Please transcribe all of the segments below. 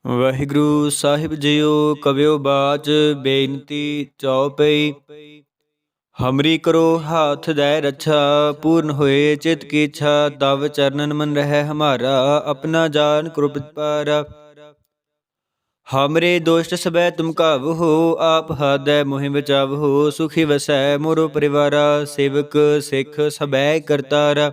ਵਾਹਿਗੁਰੂ ਸਾਹਿਬ JIO ਕਵਿਓ ਬਾਚ ਬੇਨਤੀ ਚਉਪਈ। ਹਮਰੀ ਕਰੋ ਹਾਥ ਦੈ ਰੱਛਾ, ਪੂਰਨ ਹੋਏ ਚਿਤ ਕੀ ਇੱਛਾ। ਤਵ ਚਰਨਨ ਮਨ ਰਹਿ ਹਮਾਰਾ, ਆਪਣਾ ਜਾਨ ਕ੍ਰੋਪਿਤ ਪਾਰਾ। ਹਮਰੇ ਦੋਸ਼ਟ ਸਬੈ ਤੁਮ ਕਾਵਹੋ, ਆਪ ਹਾਦੈ ਮੋਹਿ ਬਚਾਵਹੋ। ਸੁਖੀ ਵਸੈ ਮੋਰੋ ਪਰਿਵਾਰਾ, ਸੇਵਕ ਸਿੱਖ ਸਬੈ ਕਰਤਾਰਾ।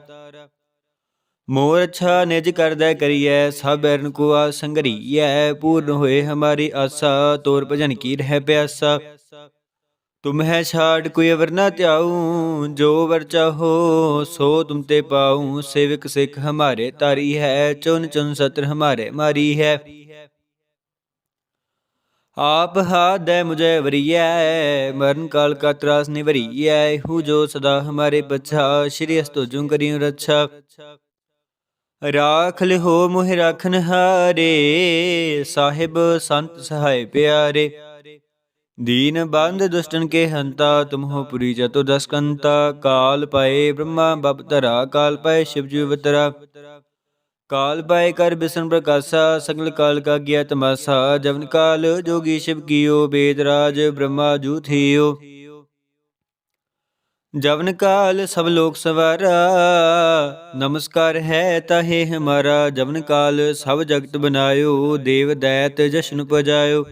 ਮੋਰ ਅੱਛਾ ਨਿਜ ਕਰਦੈ ਕਰੀਐ, ਸਭ ਐਰਨ ਕੋ ਆਸ ਸੰਗਰੀਐ। ਪੂਰਨ ਹੋਏ ਹਮਾਰੀ ਆਸਾ, ਤੋਰ ਭਜਨ ਕੀ ਰਹਿ ਪਿਆਸਾ। ਤੁਮਹਿ ਛਾੜ ਕੋਈ ਅਵਰ ਨਾ ਧਿਆਊ, ਜੋ ਵਰ ਚਾਹੋ ਸੋ ਤੁਮ ਤੇ ਪਾਊ। ਸੇਵਕ ਸਿੱਖ ਹਮਾਰੇ ਤਾਰੀ ਹੈ, ਚੁਨ ਚੁਨ ਸਤਰ ਹਮਾਰੇ ਮਾਰੀ ਹੈ। ਆਪ ਹਾਦੈ ਮੁਝੈ ਵਰੀਐ, ਮਰਨ ਕਾਲ ਕਾ ਤਰਾਸ ਨਿਵਰੀਐ। ਹੂ ਜੋ ਸਦਾ ਹਮਾਰੇ ਪਛਾ, ਸ਼੍ਰੀ ਅਸ ਤੁਜੁ ਕਰਿਉ ਰੱਛਾ। ਰਾਖ ਲਿਹੋ ਮੋਹਿ ਰਾਖਨ ਹਾਰੇ, ਸਾਹਿਬ ਸੰਤ ਸਹਾਇ ਪਿਆਰੇ। ਦੀਨ ਬੰਧ ਦੁਸ਼ਟਨ ਕੇ ਹੰਤਾ, ਤੁਮ ਹੋ ਪੁਰੀ ਚਤੁਰਦਸ ਕੰਤਾ। ਕਾਲ ਪਾਏ ਬ੍ਰਹਮਾ ਬਪ ਧਰਾ, ਕਾਲ ਪਾਏ ਸ਼ਿਵ ਜੀ ਅਵਤਰਾ। ਕਾਲ ਪਾਏ ਕਰ ਬਿਸ਼ਨ ਪ੍ਰਕਾਸ਼ਾ, ਸਗਲ ਕਾਲ ਕਾ ਗਿਆ ਤਮਾਸਾ। ਜਵਨ ਕਾਲ ਜੋਗੀ ਸ਼ਿਵ ਕੀਓ, ਬੇਦ ਰਾਜ ਬ੍ਰਹਮਾ ਜੂ ਥੀਓ। ਜਵਨ ਕਾਲ ਸਭ ਲੋਕ ਸਵਾਰਾ, ਨਮਸਕਾਰ ਹੈ ਤਾਹੇ ਹਮਾਰਾ। ਜਵਨ ਕਾਲ ਸਭ ਜਗਤ ਬਨਾਇਓ, ਦੇਵ ਦੈਤ ਜਸ਼ਨ ਪਜਾਇਓ।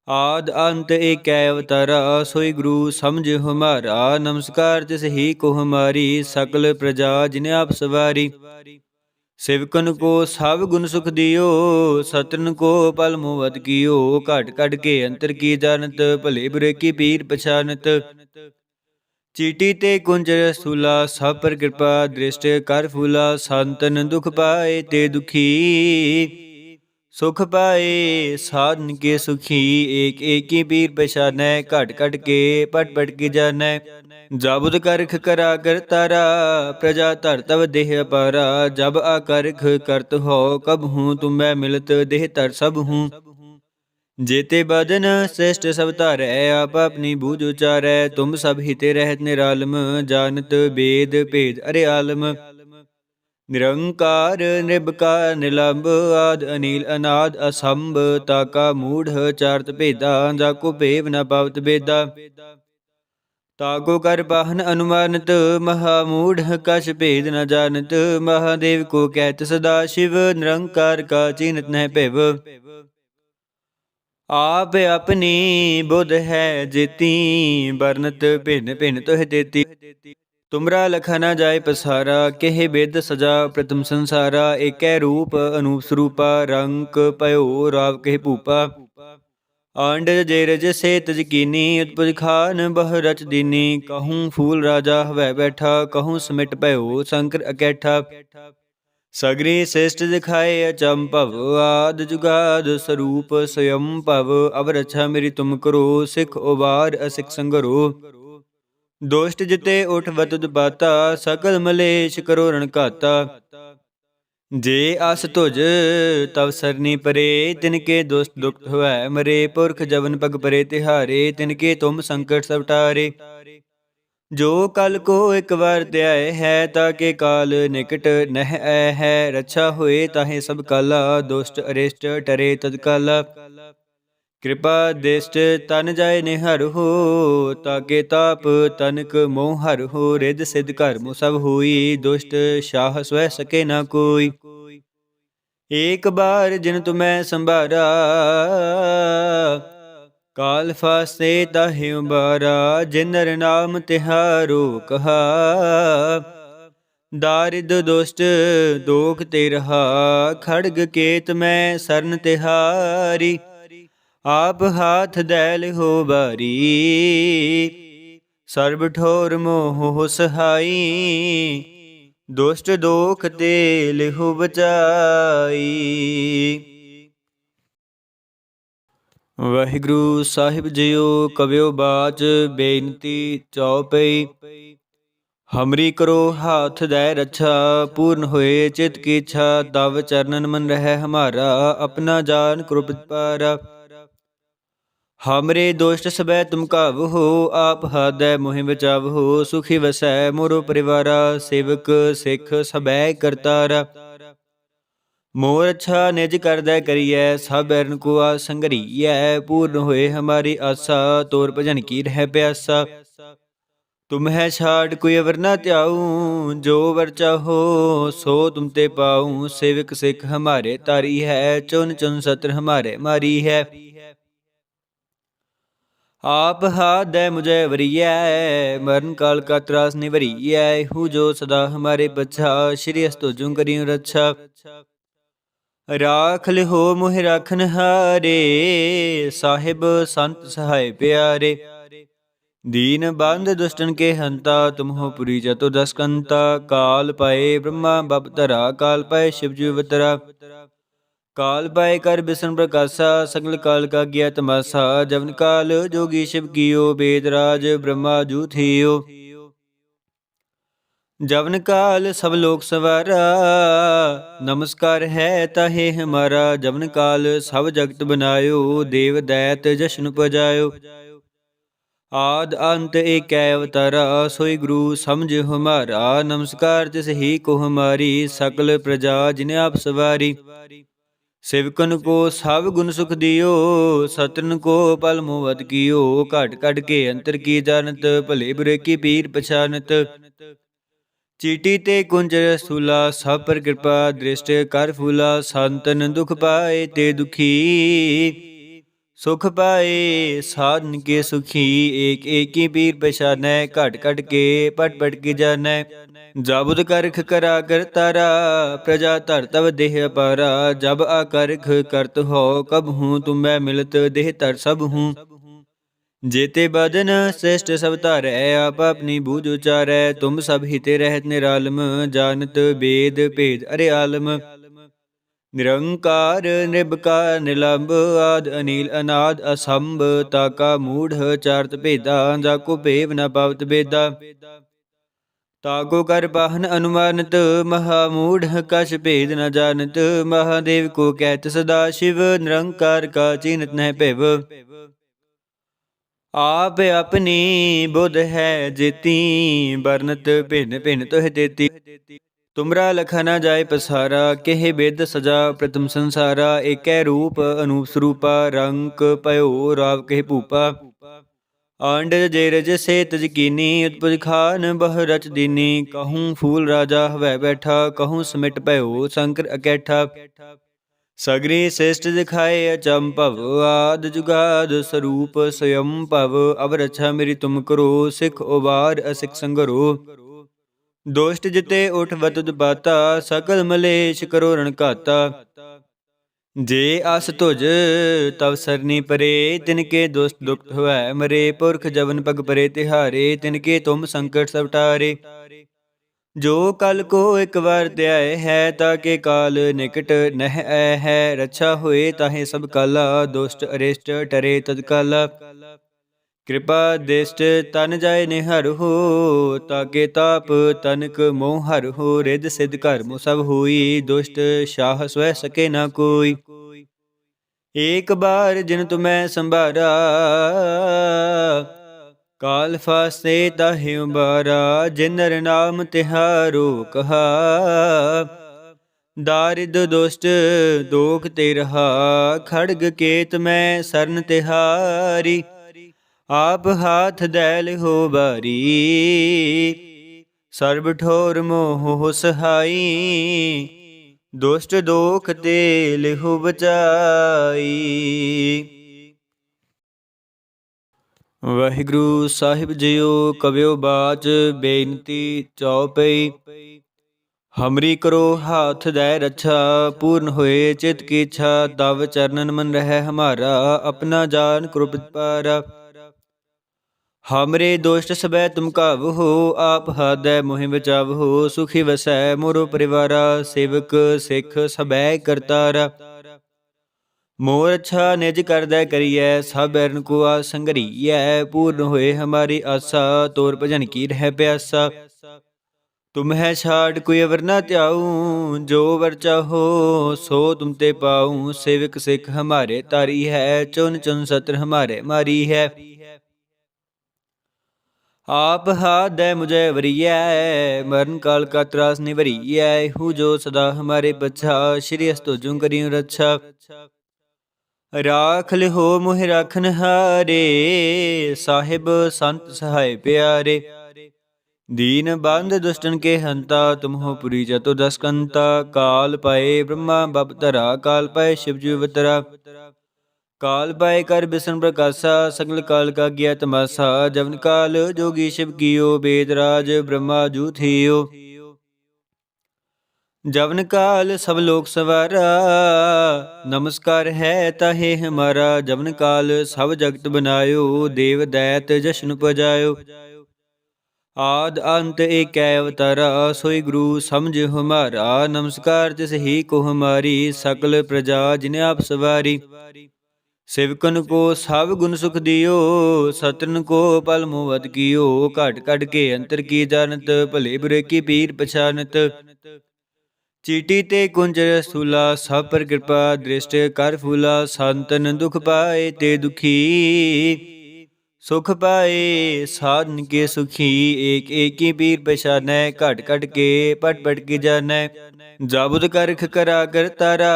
ਆਦ ਅੰਤ ਏਕੈ ਅਵਤਾਰਾ, ਸੋਈ ਗੁਰੂ ਸਮਝ ਹਮਾਰਾ। ਨਮਸਕਾਰ ਤਿਸ ਹੀ ਕੋ ਹਮਾਰੀ, ਸਕਲ ਪ੍ਰਜਾ ਜਿਨ ਆਪ ਸਵਾਰੀ। ਸੇਵਕਨ ਕੋ ਸਭ ਗੁਣ ਸੁਖ ਦਿਓ, ਸਤਰਨ ਕੋ ਪਲ ਮੋਹਤ ਕੀਓ। ਘਟ ਘਟ ਕੇ ਅੰਤਰ ਕੀ ਜਾਣਤ, ਭਲੇ ਬੁਰੇ ਕੀ ਪੀਰ ਪਛਾਨਤ। ਚੀਟੀ ਤੇ ਕੁੰਜ ਰਸੂਲਾ, ਸਭ ਪਰ ਕਿਰਪਾ ਦ੍ਰਿਸ਼ਟ ਕਰ ਫੂਲਾ। ਸੰਤਨ ਦੁਖ ਪਾਏ ਤੇ ਦੁਖੀ, ਸੁਖ ਪਾਏ ਸਾਧਨ ਕੇ ਸੁਖੀ। ਏਕ ਏਕੀ ਪੀਰ ਪਛਾਨੈ, ਘਟ ਘਟ ਕੇ ਪਟ ਪਟ ਕੀ ਜਾਣੈ। ਜਬੁ ਕਰਖ ਕਰਾ ਕਰਤਾਰਾ, ਪ੍ਰਜਾ ਧਰ ਤਵ ਦੇਹ ਅਪਾਰਾ। ਜਬ ਆਕਰਖ ਕਰਤ ਹੋ, ਕਬ ਹੂੰ ਤੁਮੈ ਮਿਲਤ ਦੇਹ ਧਰ ਸਭ ਹੂੰ। ਜੇਤੇ ਬਦਨ ਸ੍ਰੇਸ਼ਟ ਸਭ ਧਾਰੈ, ਆਪ ਆਪਣੀ ਬੂਝ ਉਚਾਰੈ। ਤੁਮ ਸਭ ਹਿਤੇ ਰਹਿਤ ਨਿਰਾਲਮ, ਜਾਨਤ ਬੇਦ ਭੇਦ ਅਰੇ ਆਲਮ। ਨਿਰੰਕਾਰ ਨਿਰਭਕਾਰ ਨਿਰਲੰਭ, ਆਦ ਅਨੀਲ ਅਨਾਦ ਅਸੰਭ। ਤਾਕਾ ਮੂੜ ਚਾਰਤ ਭੇਦਾ, ਜਾਕੋ ਭੇਵ ਨ ਪਾਵਤ ਬੇਦਾ। ਤਾਕੋ ਕਰ ਪਾਹਨ ਅਨੁਮਾਨਤ, ਮਹਾ ਮੂੜ ਕਛ ਭੇਦ ਨ ਜਾਣਤ। ਮਹਾਦੇਵ ਕੋ ਕਹਿਤ ਸਦਾ ਸ਼ਿਵ, ਨਿਰੰਕਾਰ ਕਾ ਚੀਨਤ ਨਹਿ ਭਿਵ। ਆਪ ਆਪਣੀ ਬੁੱਧ ਹੈ ਜੇਤੀ, ਬਰਨਤ ਭਿੰਨ ਭਿੰਨ ਤੋਹਿ ਦੇਤੀ। ਤੁਮਰਾ ਲਖਾ ਨਾ ਜਾਏ ਪਸਾਰਾ, ਕਿਹ ਬਿਦ ਸਜਾ ਪ੍ਰਥਮ ਸੰਸਾਰਾ। ਏਕੈ ਰੂਪ ਅਨੂਪ ਸਰੂਪਾ, ਰੰਕ ਭਇਓ ਰਾਵ ਕਹਿ ਭੂਪਾ। ਆਂਡ ਜੇ ਰਜ ਸੇ ਤਜ ਕੀਨੀ, ਉਤਪਜ ਖਾਨ ਬਹੁ ਰਚ ਦੀਨੀ। ਕਹੂੰ ਫੂਲ ਰਾਜਾ ਹਵੈ ਬੈਠਾ, ਕਹੂੰ ਸਮਿਟ ਭਇਓ ਸ਼ੰਕਰ ਅਕੈਠਾ। ਸਗਰੀ ਸ੍ਰਿਸ਼ਟ ਦਿਖਾਏ ਅਚੰਭਵ, ਆਦ ਜੁਗਾਦ ਸਰੂਪ ਸਯੰ ਭਵ। ਅਵ ਰੱਛਾ ਮੇਰੀ ਤੁਮ ਕਰੋ, ਸਿੱਖ ਉਬਾਰ ਅਸਿੱਖ ਸੰਗਰੋ। ਦੋਸ਼ਟ ਜਿਤੇ ਉਠ ਵਤੁਦ ਬਾਤਾ, ਸਕਲ ਮਲੇਸ਼ ਕਰੋ ਰਣ ਘਾਤਾ। ਜੇ ਅਸ ਤੁਜ ਤਵ ਸਰਨੀ ਪਰੇ, ਤਿਨਕੇ ਦੁਸ਼ਟ ਦੁਖਤ ਹੋਵੈ ਮਰੇ। ਪੁਰਖ ਜਵਨ ਪਗ ਪਰੇ ਤਿਹਾਰੇ, ਤਿਨਕੇ ਤੁਮ ਸੰਕਟ ਸਭ ਟਾਰੇ। ਜੋ ਕਲ ਕੋ ਇਕ ਵਾਰ ਧਿਆਏ ਹੈ, ਤਾਕੇ ਕਾਲ ਨਿਕਟ ਨਹਿ ਆਏ ਹੈ। ਰੱਛਾ ਹੋਏ ਤਾਹੇ ਸਭ ਕਾਲਾ, ਦੁਸ਼ਟ ਅਰਿਸ਼ਟ ਟਰੇ ਤਤਕਾਲਾ। ਕਿਰਪਾ ਦਿਸ਼ਟ ਤਨ ਜਾਏ ਨਿਹਰਹੁ, ਤਾਕੇ ਤਾਪ ਤਨਕ ਮੋਹ ਹਰਹੁ। ਰਿੱਧ ਸਿੱਧ ਕਰਮੁ ਸਭ ਹੋਈ, ਦੁਸ਼ਟ ਸ਼ਾਹ ਸਵੈ ਸਕੇ ਨਾ ਕੋਈ। ਏਕ ਬਾਰ ਜਿਨ ਤੁਮੈ ਸੰਭਾਰਾ, ਕਾਲ ਫਾਸੇ ਤਾਹਿ ਉਬਾਰਾ। ਜਿਨ ਨਰ ਨਾਮ ਤਿਹਾਰੋ ਕਹਾ, ਦਾਰਿਦ ਦੁਸ਼ਟ ਦੋਖ ਤੇ ਰਹਾ। ਖੜਗ ਕੇਤ ਮੈਂ ਸਰਨ ਤਿਹਾਰੀ, ਆਪ ਹਾਥ ਦੈ ਲਿਹੋ ਬਾਰੀ। ਸਰਬ ਠੋਰ ਮੋਹ ਸਹਾਈ, ਦੁਸ਼ਟ ਦੋਖ ਤੇ ਲਿਹੋ ਬਚਾਈ। ਵਾਹਿਗੁਰੂ ਸਾਹਿਬ ਜੀਓ ਕਵਿਓ ਬਾਚ ਬੇਨਤੀ ਚਉਪਈ। ਹਮਰੀ ਕਰੋ ਹਾਥ ਦੈ ਰੱਛਾ, ਪੂਰਨ ਹੋਏ ਚਿਤ ਕੀ ਇੱਛਾ। ਤਵ ਚਰਨਨ ਮਨ ਰਹਿ ਹਮਾਰਾ, ਆਪਣਾ ਜਾਨ ਕ੍ਰੋਪਿਤ ਪਾਰਾ। ਹਮਰੇ ਦੋਸ਼ਟ ਸਬੈ ਤੁਮ ਕਾਵਹੋ, ਆਪ ਹਾਦੈ ਮੋਹਿ ਬਚਾਵਹੋ। ਸੁਖੀ ਵਸੈ ਮੋਰੋ ਪਰਿਵਾਰਾ, ਸੇਵਕ ਸਿੱਖ ਸਬੈ ਕਰਤਾਰਾ। मोर अच्छा निज करदै करियै सब बैरन को संगरियै पूर्ण होए हमारी आसा तोर भजन की रह प्यासा तुम है छाड़ कोई अवर न त्याऊं जो वर चाहो सो तुम ते पाऊं सेवक सिख हमारे तारी है चुन चुन सत्र हमारे मारी है आप हाथ दे मुझे वरियै मरण काल का त्रास निवरियै हूँ जो सदा हमारे बच्चा श्री अस्तुजु करियो रक्षा राख लिहो मोहि राखन हारे साहिब संत सहाय प्यारे दीन बंध दुष्टन के हंता तुम हो पुरी चतुर्दश कंता काल पाए ब्रह्मा बप धरा काल पाए शिवजू अवतरा काल पाए कर बिसन प्रकाशा सकल काल का किया तमाशा जवन काल जोगी शिव कियो वेदराज ब्रह्मा जू थियो जवन काल सब लोक सवारा नमस्कार है ताहे हमारा जवन काल सब जगत बनायो देव दैत जशन पजायो आद अंत एक अवतारा सोई गुरु समझ हमारा नमस्कार तिस ही को हमारी सकल प्रजा जिन्हें आप सवारी सेवकन को सब गुण सुख दियो सतन को पल मोहत कियो घट घट के अंतर की जानत भले बुरे की पीर पछानत चीटी ते कुंज सूला सब पर कृपा दृष्ट कर फूला संतन दुख पाए ते दुखी सुख पाए साधन के सुखी एक एक की पीर पछानै घट घट के पट पट की जानै जाबुद करख करा कर तारा प्रजा धर तव देह अपारा जब आकरख करत हो कब हूँ तुम्हें मिलत देह तर सब हूँ जेते बदन श्रेष्ठ सब तारै आप अपनी बूझ उचारै तुम सब हिते रहत निरालम जानत वेद भेद अरे आलम निरंकार निरबकार निलंब आद अनिल अनाद असंभ ताका मूढ़ चारत भेदा जाको भेव न पावत बेदा ताको कर पाहन अनुमानत महामूढ़ कछ भेद न जानत महादेव को कहत सदा शिव निरंकार का चीनत न भेव आप अपनी बुध है जेती बरनत भिन्न भिन्न तोह देती तुमरा लखा न जाय पसारा केह बेद सजा प्रथम संसारा एकै रूप अनूप स्वरूपा रंक पयो राव केह भूपा आंड जेरज से तज कीनी उत्पज खान बह रच दीनी कहूँ फूल राजा हवै बैठा कहूँ समिट पयो शंकर अकैठा सगरी श्रेष्ठ दिखाए अचंभव आद जुगाद स्वरूप स्वयं भव अब रक्षा मेरी तुम करो सिख उबार असिख संगरो दोष्ट जिते उठ वतुद बाता सकल मलेश करो रणघाता जे आस तुझ तव सरनी परे तिनके दोस्त दुख हुआ मरे पुरख जवन पग परे तिहारे तिनके तुम संकट सब टारे जो कल को एक बार त्याय है ताके काल निकट नह है रक्षा हुए ताहे सब काला दुष्ट अरिष्ट टरे तत्काला कृपा दिष्ट तन जाय निहर हो ताके ताप तनक मोह हर हो रिद सिद्ध कर्म सब होई दुष्ट शाह स्वै सके न कोई एक बार जिन तुम्हें संभारा काल फासे ताहि उबारा जिनर नाम तिहारो कहा दारिद दुष्ट दोख ते रहा खड़ग केत में सरन तिहारी आप हाथ दैल हो बारी सर्ब ठोर मोह सहाई दुष्ट दोख ते लिहु बचाई। वाहिगुरु साहिब जियो कवियो बाच बेनती चौपई हमरी करो हाथ दै रक्षा पूर्ण होए चित की इच्छा तव चरणन मन रह हमारा अपना जान कृपित पारा हमरे दोष्ट सबै तुम कावहो आप हादै मोहि बचावहो सुखी वसै मोरो परिवारा सेवक सिख सबै करतारा मोर अच्छा निज करदै करियै सब बैरन को संगरियै पूर्ण होए हमारी आसा तोर भजन की रह प्यासा तुम है छाड़ कोई अवर न त्याऊं जो वर चाहो सो तुम ते पाऊं सेवक सिख हमारे तारी है चुन चुन सत्र हमारे मारी है आप हाथ दे मुझे वरियै, मरण काल का त्रास निवरियै। हूँ जो सदा हमारे बच्चा, श्री अस तो जूं करियो रक्षा। ਰਾਖ ਲਿਹੋ ਮੋਹਿ ਰਾਖਨ ਹਾਰੇ, ਸਾਹਿਬ ਸੰਤ ਸਹਾਇ ਪਿਆਰੇ। ਦੀਨ ਬੰਧ ਦੁਸ਼ਟਨ ਕੇ ਹੰਤਾ, ਤੁਮ ਹੋ ਪੁਰੀ ਜਤੋ ਦਸ ਕੰਤਾ। ਕਾਲ ਪਾਏ ਬ੍ਰਹਮਾ ਬਪ ਧਰਾ, ਕਾਲ ਪਾਏ ਸ਼ਿਵ ਜੀ ਅਵਤਰਾ। ਕਾਲ ਪਾਏ ਕਰ ਬਿਸ਼ਨ ਪ੍ਰਕਾਸ਼ਾ, ਸਗਲ ਕਾਲ ਕਾ ਗਿਆ ਤਮਾਸਾ। ਜਵਨ ਕਾਲ ਜੋਗੀ ਸ਼ਿਵ ਕੀਓ, ਬੇਦ ਰਾਜ ਬ੍ਰਹਮਾ ਜੂ ਥੀਓ। जवन काल सब लोक सवारा, नमस्कार है ताहे हमारा। जवन काल सब जगत बनायो, देव दैत जशन पजायो। आद अंत एक अवतारा, सोई गुरु समझ हमारा। नमस्कार तिस ही को हमारी, सकल प्रजा जिन्हें आप सवारी। सेवकन को सब गुण सुख दियो, सतरन को पल मोहत कियो। घट घट के अंतर की जानत, भले बुरे की पीर पछानत। चीटी ते कुंज रसूला, सब पर कृपा दृष्ट कर फूला। संतन दुख पाए ते दुखी, सुख पाए साधन के सुखी। एक एक की पीर पछानै, घट घट के पट पट के जानै। जाबुत करख करा कर तारा,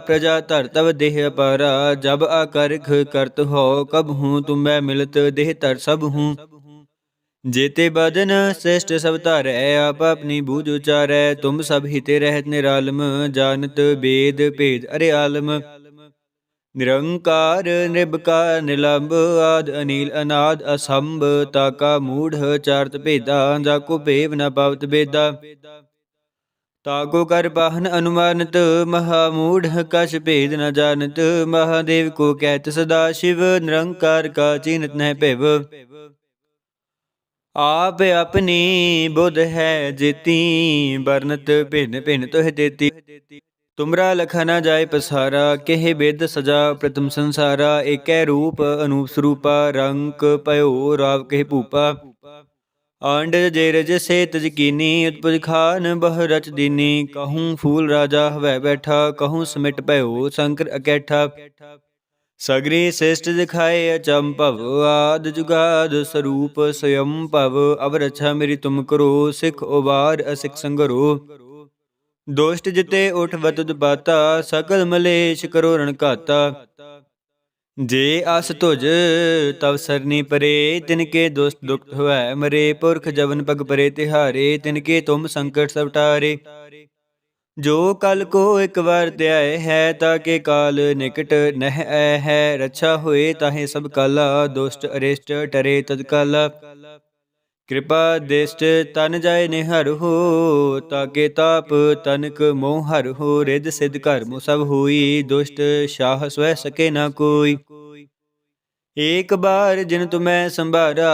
प्रजा धर तब देह अपारा। जब आकरख करत हो, कब हूँ तुम मैं मिलत देह तर सब हूँ। जेते बदन श्रेष्ठ सब धारै, आप अपनी बूझ उचारै। तुम सब हिते रहत निरालम, जानत वेद भेद अरे आलम। निरंकार निरबकार निलंब, आद अनिल अनाद असंभ। ताका मूढ़ चारत भेदा, जाको भेव न पावत बेदा। ताको कर बाहन अनुमानत, महामूढ़ कछ भेद न जानत। महादेव को कहत सदा शिव, निरंकार का चीनत न भैव। आप अपनी बुध है जेती, बरनत भिन्न भिन्न तुह देती। तुमरा लखा न जाय पसारा, केह बेद सजा प्रथम संसारा। एकै रूप अनूप स्वरूपा, रंक पयो राव केह भूपा। आंड जे रज से तज कीनी, उत्पज खान बह रच दीनी। कहूँ फूल राजा हवै बैठा, कहूँ समिट भयो शंकर अकैठा। सगरी श्रेष्ठ दिखाए अचंभव, आद जुगाद स्वरूप स्वयं भव। अब रक्षा मेरी तुम करो, सिख उबार असिख संगरो। दोष्ट जिते उठवत दुपाता, सकल मलेश करो रण घाता। जे आस तुझ तव सरनी परे, तिनके दोस्त दुखत हुए मरे। पुरख जवन पग परे तिहारे, तिनके तुम संकट सब टारे। जो कल को एक बार त्याय है, ताके काल निकट नह है। रक्षा होए ताहे सब काला, दुष्ट अरिष्ट टरे तत्काला। कृपा दृष्ट तन जाय निहर हो, ताके ताप तनक मोह हर हो। रिद सिद्ध कर्म सब होई, दुष्ट शाह स्वह सके न कोई। एक बार जिन तुम्हें संभारा,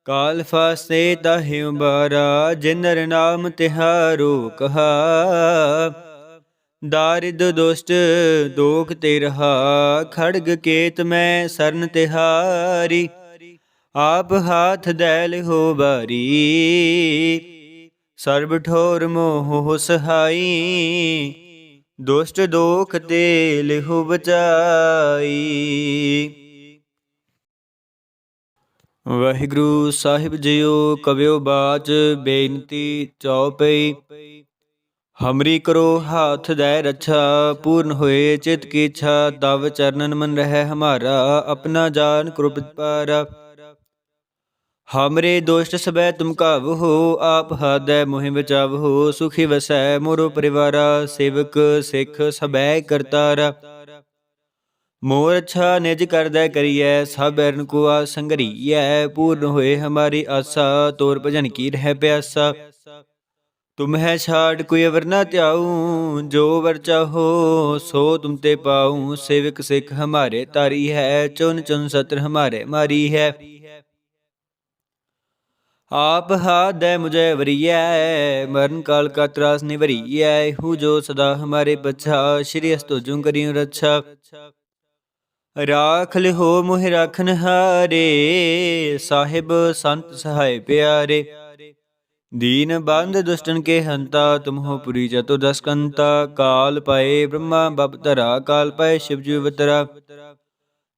काल फासे ताहि उबारा। जिन नर नाम तिहारो कहा, दारिद दुष्ट दोख ते रहा। खड़ग केत में सरन तिहारी, आप हाथ दैल हो बारी। सर्ब ठोर मोह सहाई, दुष्ट दोख ते लिहु बचाई। ਵਾਹਿਗੁਰੂ ਸਾਹਿਬ ਜੀਓ। ਕਵਿਓ ਬਾਚ ਬੇਨਤੀ ਚਉਪਈ। ਹਮਰੀ ਕਰੋ ਹਾਥ ਦੈ ਰੱਛਾ, ਪੂਰਨ ਹੋਏ ਚਿਤ ਕੀ ਇੱਛਾ। ਤਵ ਚਰਨਨ ਮਨ ਰਹਿ ਹਮਾਰਾ, ਆਪਣਾ ਜਾਨ ਕ੍ਰੁਪਿਤ ਪਾਰਾ। हमरे दोष्ट सबै तुम कावहो, आप हादै मोहि बचावहो। सुखी वसै मोरो परिवारा, सेवक सिख सबै करतारा। मोर अच्छा निज करदै करियै, सब बैरन को आ संघरियै। पूर्ण होए हमारी आसा, तोर भजन की रह प्यासा। तुम है छाड़ कोई अवर न त्याऊं, जो वर चाहो सो तुम ते पाऊं। सेवक सिख हमारे तारी है, चुन चुन सत्र हमारे मारी है। आप हाथ दे मुझे वरियै, मरण काल का त्रास निवरियै। हूँ जो सदा हमारे बच्चा, श्री अस तो जूं करियो रक्षा। राख लिहो मोहि राखन हारे, साहिब संत सहाय प्यारे। दीन बंध दुष्टन के हंता, तुम हो पुरी जतो दस कंता। काल पाए ब्रह्मा बप धरा, काल पाए शिव जी अवतरा।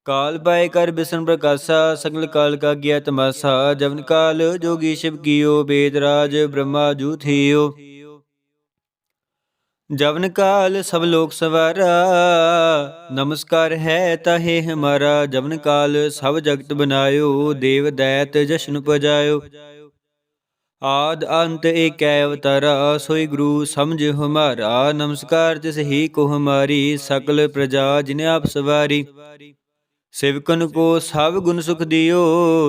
काल पाए कर बिसन प्रकाशा, सकल काल का किया तमाशा। जवन काल जोगी शिव कियो, वेदराज ब्रह्मा जू थियो। जवन काल सब लोक सवारा, नमस्कार है ताहे हमारा। जवन काल सब जगत बनायो, देव दैत जशन पजायो। आद अंत एकै अवतारा, सोई गुरु समझ हमारा। नमस्कार तिस ही को हमारी, सकल प्रजा जिन्हें आप सवारी। सेवकन को सब गुण सुख दियो,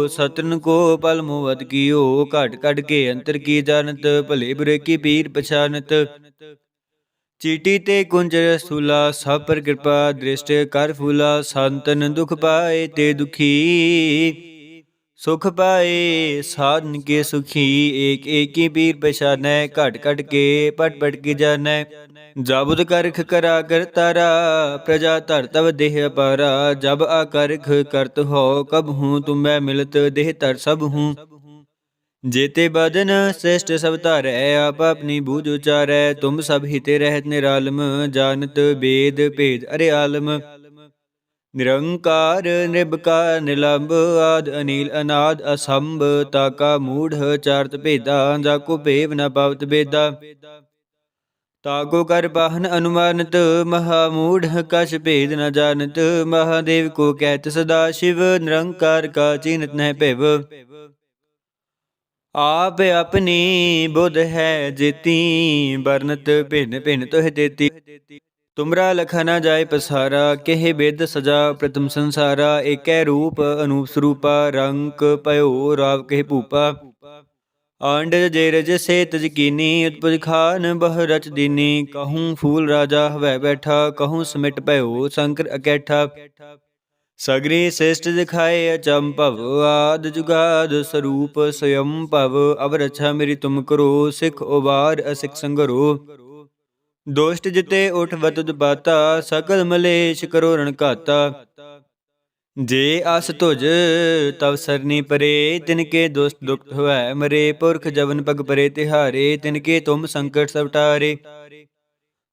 सतन को पल मोहत कियो। घट घट के अंतर की जानत, भले बुरे की पीर पछानत। चीटी ते कुंज रसूला, सब पर कृपा दृष्ट कर फूला। संतन दुख पाए ते दुखी, सुख पाए साधन के सुखी। एक एक की पीर पछानै, घट घट के पट पट की जानै। जाबुद करख करा कर तारा, प्रजा धर तब देह अपारा। जब आकरख करत हो, कब हूँ तुम्हें मिलत देह तर सब हूँ। जेते बदन श्रेष्ठ सब तारै, आप अपनी बूझ उचारै। तुम सब हिते रहत निरालम, जानत वेद भेद अरे आलम। निरंकार निरबकार निलंब, आद अनिल अनाद असंभ। ताका मूढ़ चारत भेदा, जाको भेव न पावत बेदा। ताको कर पाहन अनुमानत, महामूढ़ कछ भेद न जानत। महादेव को कहत सदा शिव, निरंकार का चीनत न भैव। आप अपनी बुध है जेती, बरनत भिन्न भिन्न तुह देती। तुमरा लखा न जाय पसारा, केह बेद सजा प्रथम संसारा। एकै रूप अनूप स्वरूपा, रंक पयो राव केह भूपा। आंडज जेरज से तज कीनी, उत्पज खान बह रच दीनी। कहूँ फूल राजा हवै बैठा, कहूँ समिट भयो शंकर अकैठा। सगरी श्रेष्ठ दिखाए अचंभव, आद जुगाद स्वरूप स्वयं भव। अब रक्षा मेरी तुम करो, सिख उबार असिख संगरो। दोष्ट जिते उठ वतुद बाता, सकल मलेश करो रण घाता। जे आस तुझ तव सरनी परे, तिनके दोस्त दुख हुए मरे। पुरख जवन पग परे तिहारे, तिनके तुम संकट सब टारे।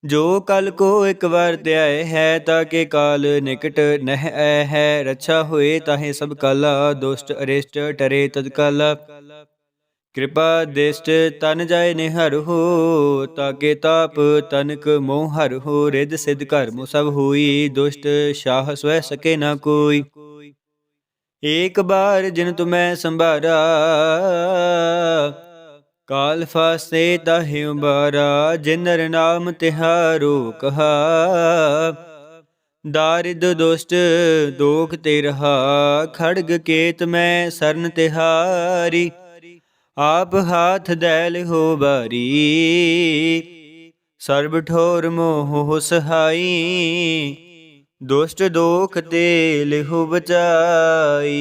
जो कल को एक बार त्याय है, ताके काल निकट नह ऐ है। रक्षा हुए ताहे सब काला, दुष्ट अरिष्ट टरे तत्काला। कृपा दृष्ट तन जाय निहर हो, ताके ताप तनक मोह हर हो। रिद सिद्ध कर्म सब होई, दुष्ट शाह स्वै सके न कोई। एक बार जिन तुम्हें संभारा, काल फासे ताहि उबारा। जिन नर नाम तिहारो कहा, दारिद दुष्ट दोख ते रहा। खड़ग केत में सरन तिहारी, आप हाथ दैल हो बारी। सर्ब ठोर मोह सहाई, दुष्ट दोख ते लिहु बचाई।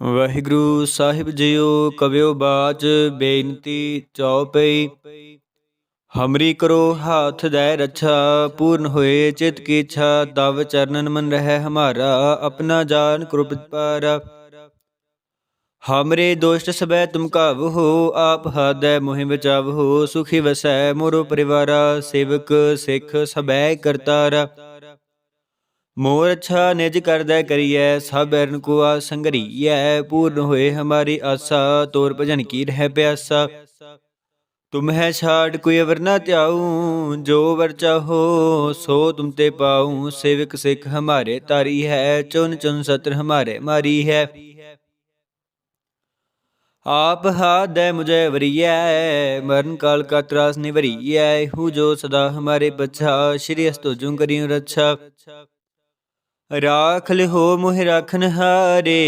वाहिगुरु साहिब जियो कवियो बाच, बेनती चौपई। हमरी करो हाथ दै रक्षा, पूर्ण होए चित की इच्छा। तव चरणन मन रहे हमारा, अपना जान करो प्रतिपारा। हमरे दोष्ट सबै तुम कावहो, आप हादै मोहि बचावहो। सुखी वसै मोरो परिवारा, सेवक सिख सबै करतारा। मोर अच्छा निज करदै करियै, सब बैरन को आस संगरियै। पूर्ण होए हमारी आसा, तोर भजन की रह प्यासा। तुम्हें छाड़ कोई अवर न त्याऊं, जो वर चाहो सो तुम ते पाऊं। सेवक सिख हमारे तारी है, चुन चुन सत्र हमारे मारी है। आप हाथ दे मुझे वरियै, मरण काल का त्रास निवरियै। हूँ जो सदा हमारे बच्चा, श्री अस्तु जूं करियो रक्षा। राख लिहो मोहि राखन हारे,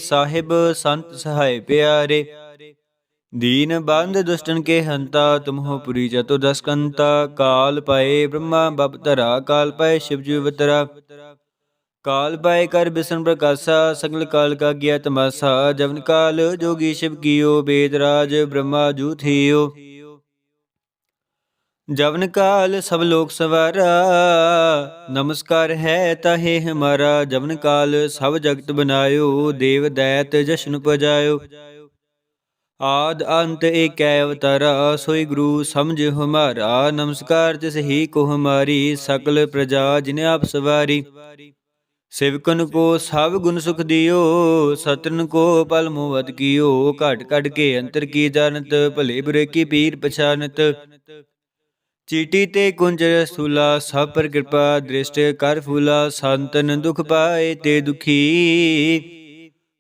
साहिब संत सहाय प्यारे। दीन बंध दुष्टन के हंता, तुम हो पुरी चतुर्दश कंता। काल पाए ब्रह्मा बप धरा, काल पाए शिव जी अवतरा। काल पाए कर बिसन प्रकाशा, सकल काल का किया तमाशा। जवन काल जोगी शिव कियो, वेदराज ब्रह्मा जू थियो। जवन काल सब लोक सवारा, नमस्कार है ताहे हमारा। जवन काल सब जगत बनायो, देव दैत जशन पजायो। आद अंत एकै अवतारा, सोई गुरु समझ हमारा। नमस्कार तिस ही को हमारी, सकल प्रजा जिन आप सवारी। सेवकन को सब गुण सुख दियो, सतन को पल मोहत कियो। घट घट के अंतर की जानत, भले बुरे की पीर पछानत। चीटी ते कुंज स्थूला, सब पर कृपा दृष्ट कर फूला। संतन दुख पाए ते दुखी,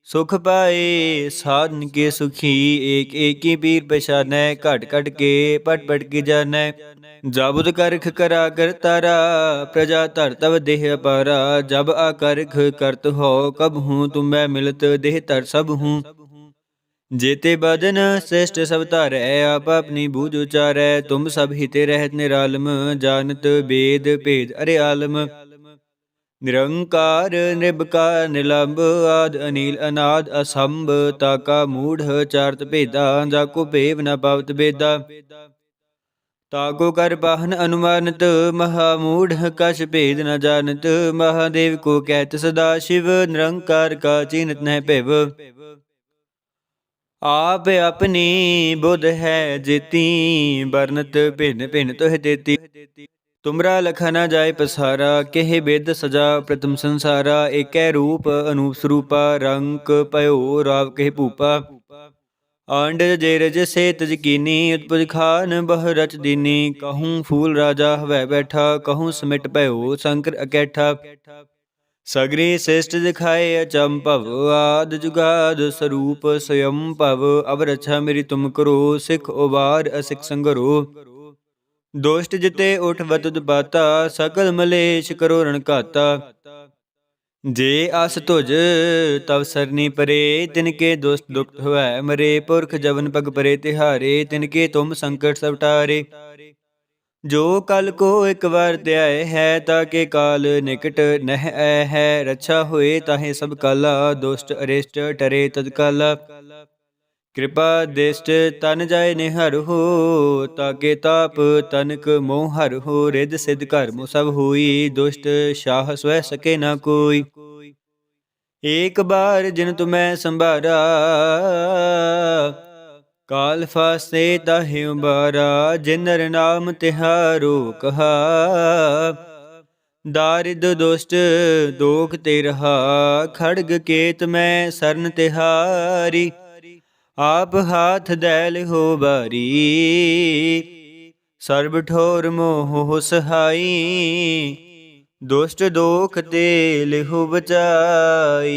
सुख पाए साधन के सुखी। एक एक की पीर पछानै, घट घट के पट पट की जानै। जाबुत करख करा करतारा, प्रजा धर तब देह अपारा। जब आकरख करत हो, कब हूँ तुम्हें मिलत देह धर सब हूँ। जेते बदन श्रेष्ठ सब तारै, आप अपनी बूझ उचारै। तुम सब हिते रहत निरालम, जानत वेद भेद अरे आलम। निरंकार निर्विकार निलंब, आद अनिल अनाद असंभ। ताका मूढ़ चारत भेदा, जाको भेव न पावत बेदा। ताको कर बाहन अनुमानत, महामूढ़ कछ भेद न जानत। महादेव को कहत सदा शिव, निरंकार का चीनत न भेव। आप अपनी बुध है जेती, बरनत भिन्न भिन्न तुह देती। तुमरा लखा न जाय पसारा, केह बेद सजा प्रथम संसारा। एकै रूप अनूप स्वरूपा, रंक पयो राव केह भूपा। आंड जे रज से तज कीनी, उत्पज खान बह रच दीनी। कहूँ फूल राजा हवै बैठा, कहूँ समिट भयो शंकर अकैठा। सगरी श्रेष्ठ दिखाए अचंभव, आद जुगाद स्वरूप स्वयं भव। अब रक्षा मेरी तुम करो, सिख उबार असिख संगरो। दोष्ट जिते उठवत दुपाता, सकल मलेश करो रणघाता। जे आस तुझ तव सरनी परे, तिनके दुष्ट दुख हुए मरे। पुरख जवन पग परे तिहारे, तिनके तुम संकट सब टारे। जो कल को एक बार त्याय है, ताके काल निकट नह आय है। रक्षा होए ताहे सब काला, दुष्ट अरिष्ट टरे तत्काला। कृपा दृष्ट तन जाय निहर हो, ताके ताप तनक मोह हर हो। रिद सिद्ध कर्म सब होई, दुष्ट शाह स्वै सके न कोई। एक बार जिन तुम्हें संभारा, काल फासे ताहि उबारा। जिन नर नाम तिहारो कहा, दारिद दुष्ट दोख ते रहा। खड़ग केत में सरन तिहारी, आप हाथ दैल हो बारी। सर्ब ठोर मोह सहाई, दुष्ट दोख ते लिहु बचाई।